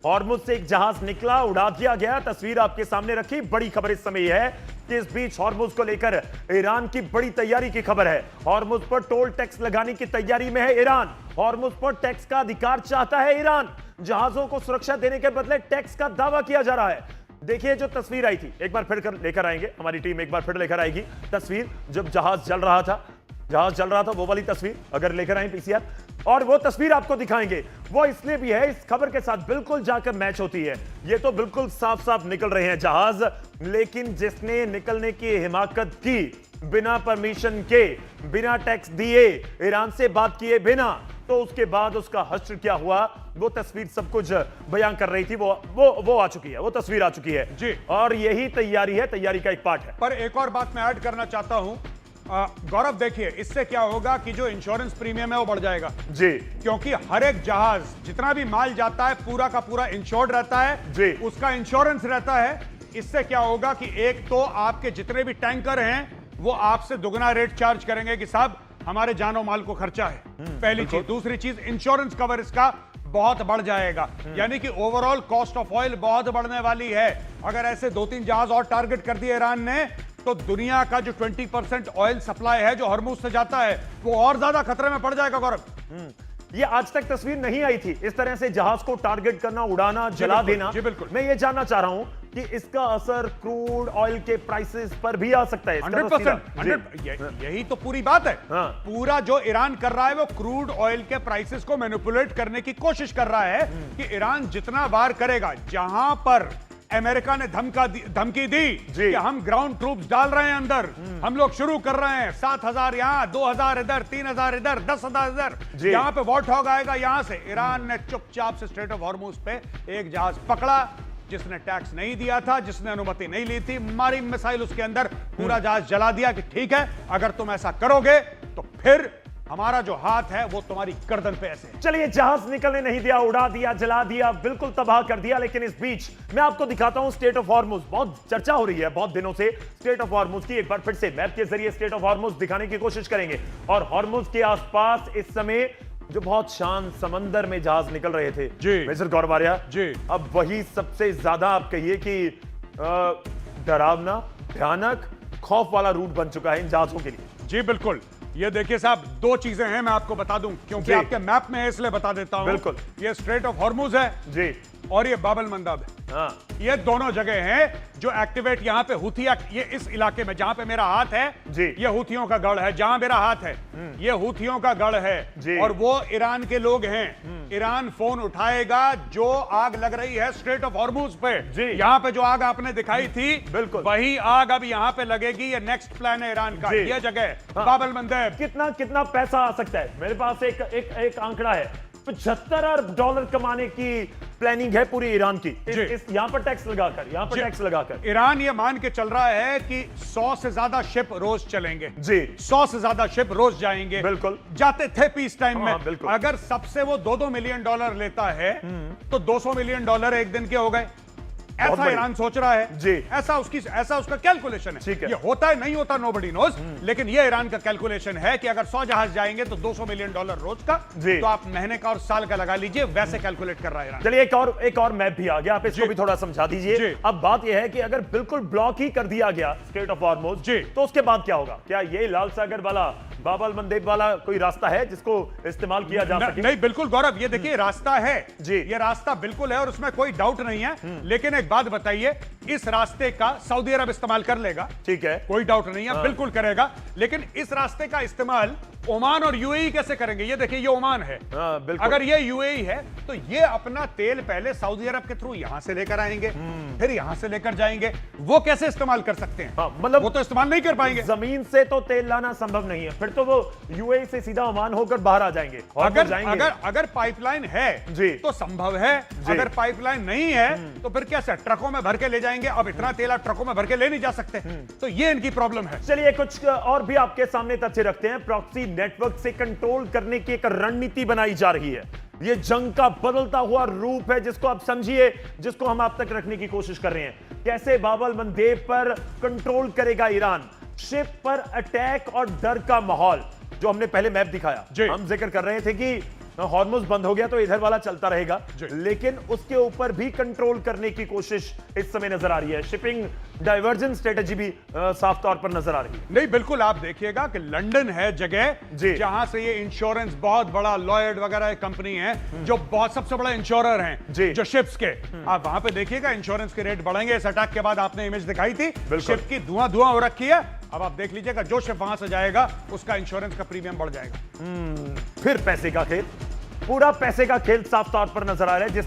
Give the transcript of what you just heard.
Hormuz से एक जहाज निकला, उड़ा दिया गया। तस्वीर आपके सामने रखी। बड़ी खबर इस समय यह है कि इस बीच हॉर्मुज को लेकर ईरान की बड़ी तैयारी की खबर है। हॉर्मुज पर टोल टैक्स लगाने की तैयारी में है ईरान। हॉर्मुज पर टैक्स का अधिकार चाहता है ईरान। जहाजों को सुरक्षा देने के बदले टैक्स का दावा किया जा रहा है। देखिए जो तस्वीर आई थी, एक बार फिर लेकर आएंगे, हमारी टीम एक बार फिर लेकर आएगी तस्वीर। जब जहाज चल रहा था वो वाली तस्वीर अगर लेकर आए पीसीआर, और वो तस्वीर आपको दिखाएंगे। वो इसलिए भी है, इस खबर के साथ बिल्कुल जाकर मैच होती है। ये तो बिल्कुल साफ साफ निकल रहे हैं जहाज, लेकिन जिसने निकलने की हिमाकत की बिना परमिशन के, बिना टैक्स दिए, ईरान से बात किए बिना, तो उसके बाद उसका हश्र क्या हुआ वो तस्वीर सब कुछ बयान कर रही थी। वो आ चुकी है, वो तस्वीर आ चुकी है जी। और यही तैयारी है, तैयारी का एक पार्ट है। पर एक और बात मैं ऐड करना चाहता हूं गौरव, देखिए इससे क्या होगा कि जो इंश्योरेंस प्रीमियम है वो बढ़ जाएगा जी, क्योंकि हर एक जहाज जितना भी माल जाता है पूरा का पूरा इंश्योर्ड रहता है जी, उसका इंश्योरेंस रहता है। इससे क्या होगा कि एक तो आपके जितने भी टैंकर हैं वो आपसे दुगना रेट चार्ज करेंगे कि साहब हमारे जानो माल को खर्चा है, पहली चीज। दूसरी चीज, इंश्योरेंस कवर इसका बहुत बढ़ जाएगा, यानी कि ओवरऑल कॉस्ट ऑफ ऑयल बहुत बढ़ने वाली है। अगर ऐसे 2-3 जहाज और टारगेट कर दिए ईरान ने तो दुनिया का जो 20% ऑयल सप्लाई है जो हॉर्मुज से जाता है वो और ज्यादा खतरे में पड़ जाएगा गौरव। ये आज तक तस्वीर नहीं आई थी, इस तरह से जहाज को टारगेट करना, उड़ाना, जला देना। जी बिल्कुल। मैं ये जानना चाह रहा हूं कि इसका असर क्रूड ऑयल के प्राइसेस पर भी आ सकता है। 100%। यही तो पूरी बात है। हाँ। पूरा जो ईरान कर रहा है वो क्रूड ऑयल के प्राइसेस को मैनिपुलेट करने की कोशिश कर रहा है कि ईरान जितना वार करेगा, जहां पर अमेरिका ने धमकी दी कि हम ग्राउंड ट्रूप्स डाल रहे हैं अंदर, हम लोग शुरू कर रहे हैं, 7,000 यहां, 2,000 इधर, 3,000 इधर, 10,000 इधर, यहां पे वॉर हॉग आएगा। यहां से ईरान ने चुपचाप से स्ट्रेट ऑफ हॉर्मुज पे एक जहाज पकड़ा जिसने टैक्स नहीं दिया था, जिसने अनुमति नहीं ली थी, मारी मिसाइल उसके अंदर, पूरा जहाज जला दिया कि ठीक है अगर तुम ऐसा करोगे तो फिर हमारा जो हाथ है वो तुम्हारी गर्दन पे ऐसे। चलिए, जहाज निकलने नहीं दिया, उड़ा दिया, जला दिया, बिल्कुल तबाह कर दिया। लेकिन इस बीच मैं आपको दिखाता हूं स्टेट ऑफ हॉर्मुज। बहुत चर्चा हो रही है बहुत दिनों से स्टेट ऑफ हॉर्मुज की। एक बार फिर से मैप के जरिए स्टेट ऑफ हॉर्मुज दिखाने की कोशिश करेंगे। और हॉर्मुज के आसपास इस समय जो बहुत शांत समंदर में जहाज निकल रहे थे जी मेजर गौरव आर्या जी, अब वही सबसे ज्यादा आप कहिए कि डरावना, भयानक, खौफ वाला रूट बन चुका है इन जहाजों के लिए। जी बिल्कुल। ये देखिए साहब, दो चीजें हैं, मैं आपको बता दूं क्योंकि आपके मैप में है इसलिए बता देता हूं। बिल्कुल। ये स्ट्रेट ऑफ हॉर्मुज है जी, और ये बाब अल मंदब है। हाँ, ये दोनों जगह हैं जो एक्टिवेट यहां पे हुथी, ये इस इलाके में जहां पे मेरा हाथ है जी, ये हुथियों का गढ़ है। जहां मेरा हाथ है ये हुथियों का गढ़ है जी, और वो ईरान के लोग हैं। ईरान फोन उठाएगा जो आग लग रही है स्ट्रेट ऑफ हॉर्मुज पे जी, यहां पे जो आग आपने दिखाई थी बिल्कुल वही आग अब यहां पे लगेगी। ये नेक्स्ट प्लान है ईरान का। ये जगह हाँ। बाब अल मंदब। कितना कितना पैसा आ सकता है? मेरे पास एक आंकड़ा है, 75 अरब डॉलर कमाने की प्लानिंग है पूरी ईरान की। इस यहां पर टैक्स लगाकर ईरान ये मान के चल रहा है कि 100 से ज्यादा शिप रोज चलेंगे जी, 100 से ज्यादा शिप रोज जाएंगे। बिल्कुल जाते थे पीस टाइम में। बिल्कुल। अगर सबसे वो 2-2 मिलियन डॉलर लेता है तो 200 मिलियन डॉलर एक दिन के हो गए। ऐसा ईरान सोच रहा है जी, ऐसा उसका कैलकुलेशन है। ये होता है नहीं होता नोबडी नोज, लेकिन ये ईरान का कैलकुलेशन है कि अगर 100 जहाज जाएंगे तो 200 मिलियन डॉलर रोज का, तो आप महीने का और साल का लगा लीजिए, वैसे कैलकुलेट कर रहा है ईरान। चलिए, एक और मैप भी आ गया, आप इसको भी थोड़ा समझा दीजिए। अब बात यह है कि अगर बिल्कुल ब्लॉक ही कर दिया गया स्ट्रेट ऑफ हॉर्मुज तो उसके बाद क्या होगा? क्या ये लाल सागर वाला, बाब अल मंदब वाला कोई रास्ता है जिसको इस्तेमाल किया जा सके? नहीं, बिल्कुल गौरव, ये देखिए रास्ता है जी, ये रास्ता बिल्कुल है और उसमें कोई डाउट नहीं है। लेकिन एक बात बताइए, इस रास्ते का सऊदी अरब इस्तेमाल कर लेगा, ठीक है, कोई डाउट नहीं है, बिल्कुल करेगा। लेकिन इस रास्ते का इस्तेमाल ओमान और यूएई कैसे करेंगे? ये देखिए, ये ओमान है। अगर ये यूएई है तो ये अपना तेल पहले सऊदी अरब के थ्रू यहां से लेकर आएंगे, फिर यहां से लेकर जाएंगे। वो कैसे इस्तेमाल कर सकते हैं? मतलब वो तो इस्तेमाल नहीं कर पाएंगे। जमीन से तो तेल लाना संभव नहीं है, फिर तो वो यूएई से सीधा ओमान होकर बाहर आ जाएंगे। अगर पाइपलाइन है जी तो संभव है, अगर पाइपलाइन नहीं है तो फिर कैसे? ट्रकों में भर के ले जाएंगे। अब इतना तेल आप ट्रकों में भर के ले नहीं जा सकते, तो ये इनकी प्रॉब्लम है। चलिए, कुछ और भी आपके सामने तथ्य रखते हैं। प्रॉक्सी नेटवर्क से कंट्रोल करने की एक रणनीति बनाई जा रही है। यह जंग का बदलता हुआ रूप है जिसको आप समझिए, जिसको हम आप तक रखने की कोशिश कर रहे हैं। कैसे बाब अल मंदब पर कंट्रोल करेगा ईरान? शिप पर अटैक और डर का माहौल जो हमने पहले मैप दिखाया, हम जिक्र कर रहे थे कि हॉर्मुज बंद हो गया तो इधर वाला चलता रहेगा, जी। लेकिन उसके ऊपर भी कंट्रोल करने की कोशिश इस समय नजर आ रही है। शिपिंग डाइवर्जन स्ट्रेटजी भी साफ तौर पर नजर आ रही है। नहीं, बिल्कुल आप देखिएगा कि लंदन है जगह जी। जहां से ये इंश्योरेंस बहुत बड़ा लॉयड वगैरह कंपनी है जो बहुत सबसे बड़ा इंश्योरर जी। हैं जो शिप्स के। आप वहां पे देखिएगा इंश्योरेंस के रेट बढ़ेंगे। इस अटैक के बाद आपने इमेज दिखाई थी, शिप की धुआं धुआं हो रखी है। अब आप देख लीजिएगा जो शिप वहां से जाएगा उसका इंश्योरेंस का प्रीमियम बढ़ जाएगा। फिर पैसे का खेल, पूरा पैसे का खेल साफ तौर पर नजर आ रहा है। जिस